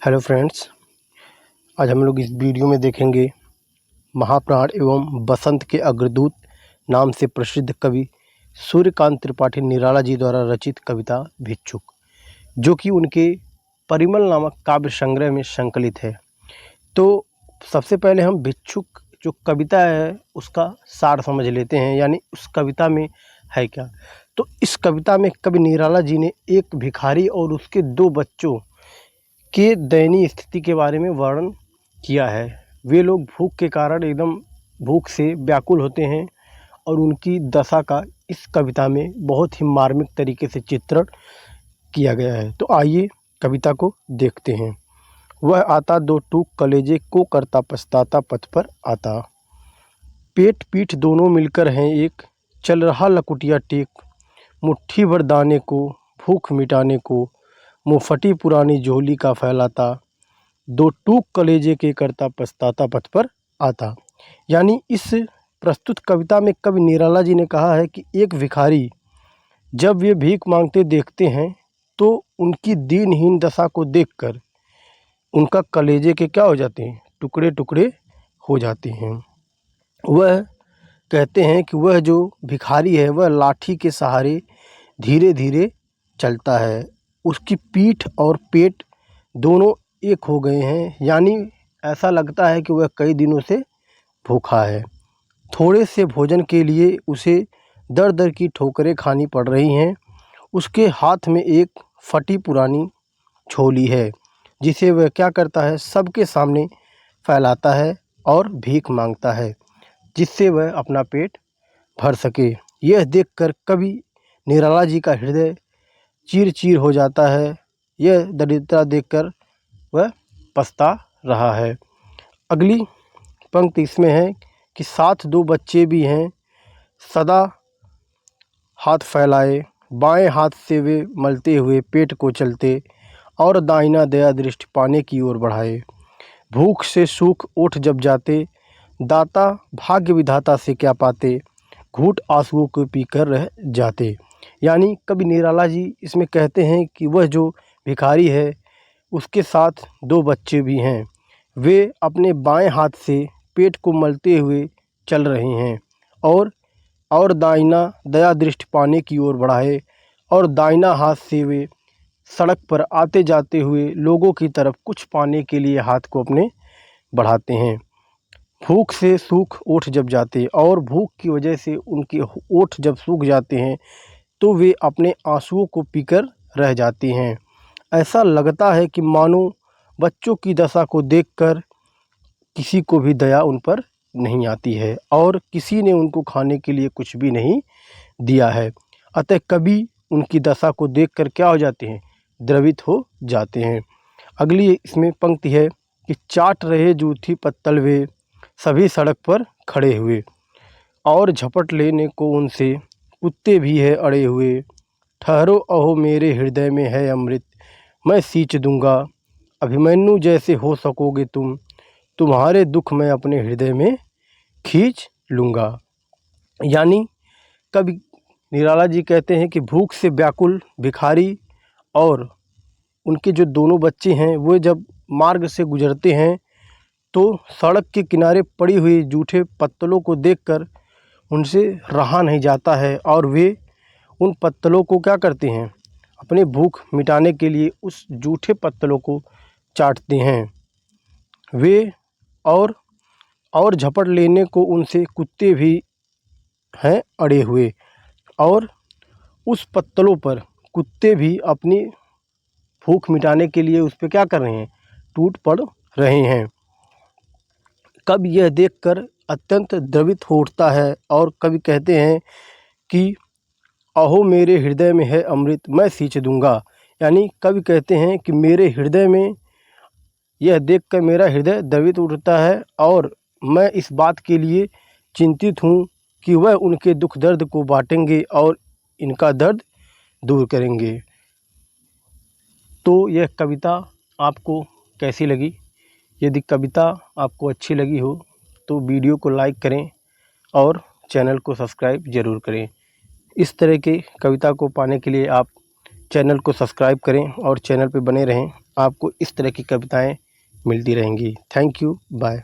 Hello friends, आज हम लोग इस वीडियो में देखेंगे महाप्राण एवं बसंत के अग्रदूत नाम से प्रसिद्ध कवि सूर्यकांत त्रिपाठी निराला जी द्वारा रचित कविता भिक्षुक, जो कि उनके परिमल नामक काव्य संग्रह में संकलित है। तो सबसे पहले हम भिक्षुक जो कविता है उसका सार समझ लेते हैं, यानी उस कविता में है क्या। तो इस कविता में कवि निराला जी ने एक भिखारी और उसके दो बच्चों के दयनीय स्थिति के बारे में वर्णन किया है। वे लोग भूख के कारण एकदम भूख से व्याकुल होते हैं और उनकी दशा का इस कविता में बहुत ही मार्मिक तरीके से चित्रण किया गया है। तो आइए कविता को देखते हैं। वह आता दो टूक कलेजे को करता पछताता पथ पर आता। पेट पीठ दोनों मिलकर हैं एक, चल रहा लकुटिया टेक। मुट्ठी भर दाने को भूख मिटाने को, मुँह फटी पुरानी झोली का फैलाता। दो टूक कलेजे के करता पछताता पथ पर आता। यानी इस प्रस्तुत कविता में कवि निराला जी ने कहा है कि एक भिखारी जब वे भीख मांगते देखते हैं तो उनकी दीनहीन दशा को देखकर उनका कलेजे के क्या हो जाते हैं, टुकड़े टुकड़े हो जाते हैं। वह कहते हैं कि वह जो भिखारी है वह लाठी के सहारे धीरे धीरे चलता है। उसकी पीठ और पेट दोनों एक हो गए हैं, यानी ऐसा लगता है कि वह कई दिनों से भूखा है। थोड़े से भोजन के लिए उसे दर दर की ठोकरें खानी पड़ रही हैं। उसके हाथ में एक फटी पुरानी झोली है जिसे वह क्या करता है, सबके सामने फैलाता है और भीख मांगता है, जिससे वह अपना पेट भर सके। यह देखकर कवि निराला जी का हृदय चीर चीर हो जाता है। यह दरिद्रता देखकर वह पछता रहा है। अगली पंक्ति इसमें है कि साथ दो बच्चे भी हैं, सदा हाथ फैलाए, बाएं हाथ से वे मलते हुए पेट को चलते और दाहिना दया दृष्टि पाने की ओर बढ़ाए। भूख से सूख ओठ जब जाते, दाता भाग्य विधाता से क्या पाते, घूंट आंसुओं को पीकर रह जाते। यानी कवि निराला जी इसमें कहते हैं कि वह जो भिखारी है उसके साथ दो बच्चे भी हैं। वे अपने बाएं हाथ से पेट को मलते हुए चल रहे हैं और दाहिना दया दृष्टि पाने की ओर बढ़ाए और दाहिना हाथ से वे सड़क पर आते जाते हुए लोगों की तरफ कुछ पाने के लिए हाथ को अपने बढ़ाते हैं। भूख से सूख ओठ जब जाते और भूख की वजह से उनके ओठ जब सूख जाते हैं तो वे अपने आंसुओं को पीकर रह जाती हैं। ऐसा लगता है कि मानो बच्चों की दशा को देखकर किसी को भी दया उन पर नहीं आती है और किसी ने उनको खाने के लिए कुछ भी नहीं दिया है। अतः कवि उनकी दशा को देखकर क्या हो जाते हैं, द्रवित हो जाते हैं। अगली इसमें पंक्ति है कि चाट रहे जूठी पत्तल वे, सभी सड़क पर खड़े हुए और झपट लेने को उनसे कुत्ते भी है अड़े हुए। ठहरो अहो मेरे हृदय में है अमृत, मैं सींच दूंगा, अभिमन्यु जैसे हो सकोगे तुम, तुम्हारे दुख मैं अपने हृदय में खींच लूँगा। यानी कवि निराला जी कहते हैं कि भूख से व्याकुल भिखारी और उनके जो दोनों बच्चे हैं वो जब मार्ग से गुजरते हैं तो सड़क के किनारे पड़ी हुई जूठे पत्तलों को देखकर उनसे रहा नहीं जाता है और वे उन पत्तलों को क्या करते हैं, अपने भूख मिटाने के लिए उस जूठे पत्तलों को चाटते हैं। वे और झपट लेने को उनसे कुत्ते भी हैं अड़े हुए और उस पत्तलों पर कुत्ते भी अपनी भूख मिटाने के लिए उस पर क्या कर रहे हैं, टूट पड़ रहे हैं। कवि यह देखकर अत्यंत द्रवित हो उठता है और कवि कहते हैं कि अहो मेरे हृदय में है अमृत, मैं सींच दूंगा। यानी कवि कहते हैं कि मेरे हृदय में यह देखकर मेरा हृदय द्रवित उठता है और मैं इस बात के लिए चिंतित हूँ कि वह उनके दुख दर्द को बांटेंगे और इनका दर्द दूर करेंगे। तो यह कविता आपको कैसी लगी? यदि कविता आपको अच्छी लगी हो तो वीडियो को लाइक करें और चैनल को सब्सक्राइब ज़रूर करें। इस तरह के कविता को पाने के लिए आप चैनल को सब्सक्राइब करें और चैनल पर बने रहें। आपको इस तरह की कविताएं मिलती रहेंगी। Thank you, bye.